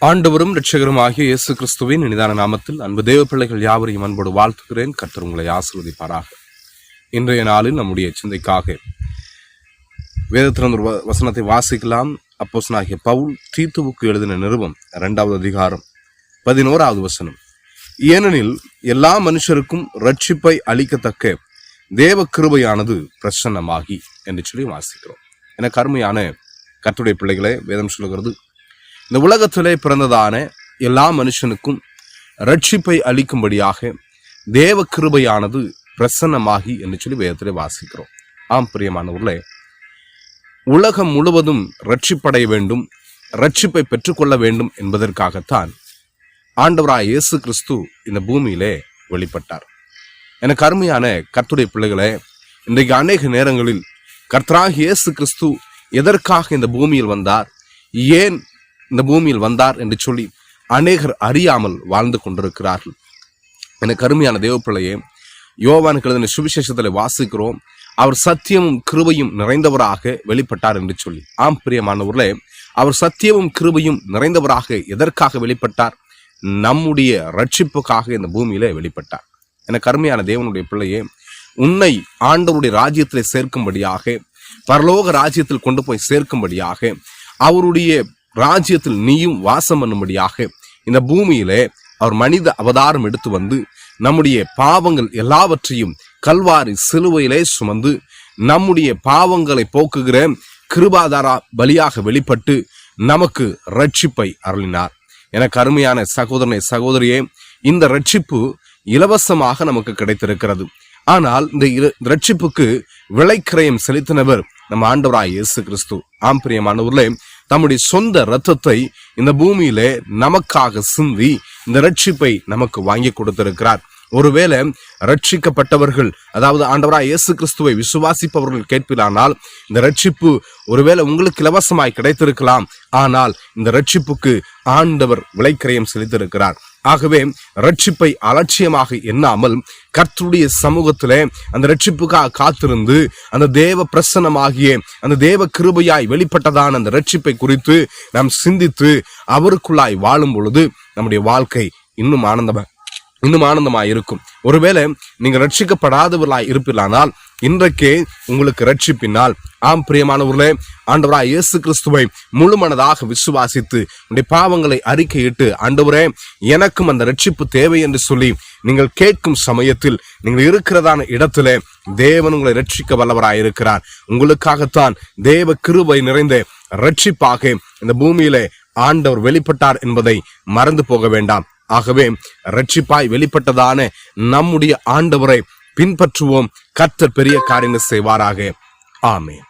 ஆண்டவரும் இரட்சகரும் ஆகிய இயேசு கிறிஸ்துவின் இனிதான நாமத்தில் அன்பு தேவ பிள்ளைகள் யாவரையும் அன்போடு வாழ்த்துகிறேன். கர்த்தர் உங்களை ஆசீர்வதிப்பாராக. இன்றைய நாளில் நம்முடைய சிந்தைக்காக வேதத்திலிருந்து வசனத்தை வாசிக்கலாம். அப்போஸ்தலனாகிய பவுல் தீத்துவுக்கு எழுதின நிருபம் 2வது அதிகாரம் 11வது வசனம். ஏனெனில் எல்லா மனுஷருக்கும் ரட்சிப்பை அளிக்கத்தக்க தேவ கிருபையானது பிரசன்னமாகி என்று சொல்லி வாசிக்கிறோம். என கருமையான கர்த்தருடைய பிள்ளைகளே, வேதம் சொல்லுகிறது, இந்த உலகத்திலே பிறந்ததான எல்லா மனுஷனுக்கும் ரட்சிப்பை அளிக்கும்படியாக தேவ கிருபையானது பிரசன்னமாகி என்று சொல்லி வேதத்திலே வாசிக்கிறோம். ஆம் பிரியமானவர்களே, உலகம் முழுவதும் ரட்சிப்படைய வேண்டும், ரட்சிப்பை பெற்றுக்கொள்ள வேண்டும் என்பதற்காகத்தான் ஆண்டவராய் இயேசு கிறிஸ்து இந்த பூமியிலே வெளிப்பட்டார். எனக்கு அருமையான கர்த்தருடைய பிள்ளைகளே, இன்றைக்கு அநேக நேரங்களில் கர்த்தராகிய இயேசு கிறிஸ்து எதற்காக இந்த பூமியில் வந்தார், ஏன் இந்த பூமியில் வந்தார் என்று சொல்லி அநேகர் அறியாமல் வாழ்ந்து கொண்டிருக்கிறார்கள். எனக்கு அருமையான தேவ பிள்ளையே, யோவானுக்கு எழுதின சுவிசேஷத்தில் வாசிக்கிறோம், அவர் சத்தியமும் கிருபையும் நிறைந்தவராக வெளிப்பட்டார் என்று சொல்லி. ஆம் பிரியமானவர்களே, அவர் சத்தியமும் கிருபையும் நிறைந்தவராக எதற்காக வெளிப்பட்டார்? நம்முடைய ரட்சிப்புக்காக இந்த பூமியிலே வெளிப்பட்டார். எனக்கு அருமையான தேவனுடைய பிள்ளையே, உன்னை ஆண்டவருடைய ராஜ்யத்திலே சேர்க்கும்படியாக, பரலோக ராஜ்யத்தில் கொண்டு போய் சேர்க்கும்படியாக, அவருடைய ராஜ்யத்தில் நீயும் வாசம் பண்ணும்படியாக இந்த பூமியிலே அவர் மனித அவதாரம் எடுத்து வந்து நம்முடைய பாவங்கள் எல்லாவற்றையும் கல்வாரி சிலுவையிலே சுமந்து நம்முடைய பாவங்களை போக்குகிற கிருபாதார பலியாக வெளிப்பட்டு நமக்கு ரட்சிப்பை அருளினார். எனக்கு அருமையான சகோதரனே, சகோதரியே, இந்த ரட்சிப்பு இலவசமாக நமக்கு கிடைத்திருக்கிறது. ஆனால் இந்த ரட்சிப்புக்கு விலைக்கிரயம் செலுத்தினவர் நம்ம ஆண்டவராய் இயேசு கிறிஸ்து. ஆம் பிரியமானவர்களே, தம்முடைய சொந்த இரத்தத்தை இந்த பூமியிலே நமக்காக சிந்தி இந்த ரட்சிப்பை நமக்கு வாங்கி கொடுத்திருக்கிறார். ஒருவேளை ரட்சிக்கப்பட்டவர்கள், அதாவது ஆண்டவராய் இயேசு கிறிஸ்துவை விசுவாசிப்பவர்கள் கேட்பிலானால் இந்த ரட்சிப்பு ஒருவேளை உங்களுக்கு இலவசமாய் கிடைத்திருக்கலாம். ஆனால் இந்த ரட்சிப்புக்கு ஆண்டவர் விலைக்கிரயம் செலுத்தியிருக்கிறார். ஆகவே ரட்சிப்பை அலட்சியமாக எண்ணாமல் கர்த்தருடைய சமூகத்திலே அந்த ரட்சிப்புக்காக காத்திருந்து அந்த தேவ பிரசன்னமாகிய அந்த தேவ கிருபையாய் வெளிப்பட்டதான அந்த ரட்சிப்பை குறித்து நாம் சிந்தித்து அவருக்குள்ளாய் வாழும் பொழுது நம்முடைய வாழ்க்கை இன்னும் ஆனந்தமாய் இருக்கும். ஒருவேளை நீங்க ரட்சிக்கப்படாதவர்களாய் இருப்பீர்களானால் இன்றைக்கே உங்களுக்கு ரட்சிப்பினால், ஆம் பிரியமானவர்களே, ஆண்டவராய் இயேசு கிறிஸ்துவை முழு மனதாக விசுவாசித்து உடைய பாவங்களை அறிக்கையிட்டு, ஆண்டவரே எனக்கும் அந்த ரட்சிப்பு தேவை என்று சொல்லி நீங்கள் கேட்கும் சமயத்தில் நீங்கள் இருக்கிறதான இடத்திலே தேவன் உங்களை ரட்சிக்க வல்லவராயிருக்கிறார். உங்களுக்காகத்தான் தேவ கிருபை நிறைந்த ரட்சிப்பாக இந்த பூமியிலே ஆண்டவர் வெளிப்பட்டார் என்பதை மறந்து போக வேண்டாம். ஆகவே ரட்சிப்பாய் வெளிப்பட்டதான நம்முடைய ஆண்டவரை பின்பற்றுவோம். கர்த்தர் பெரிய காரியங்கள் செய்வாராக. ஆமென்.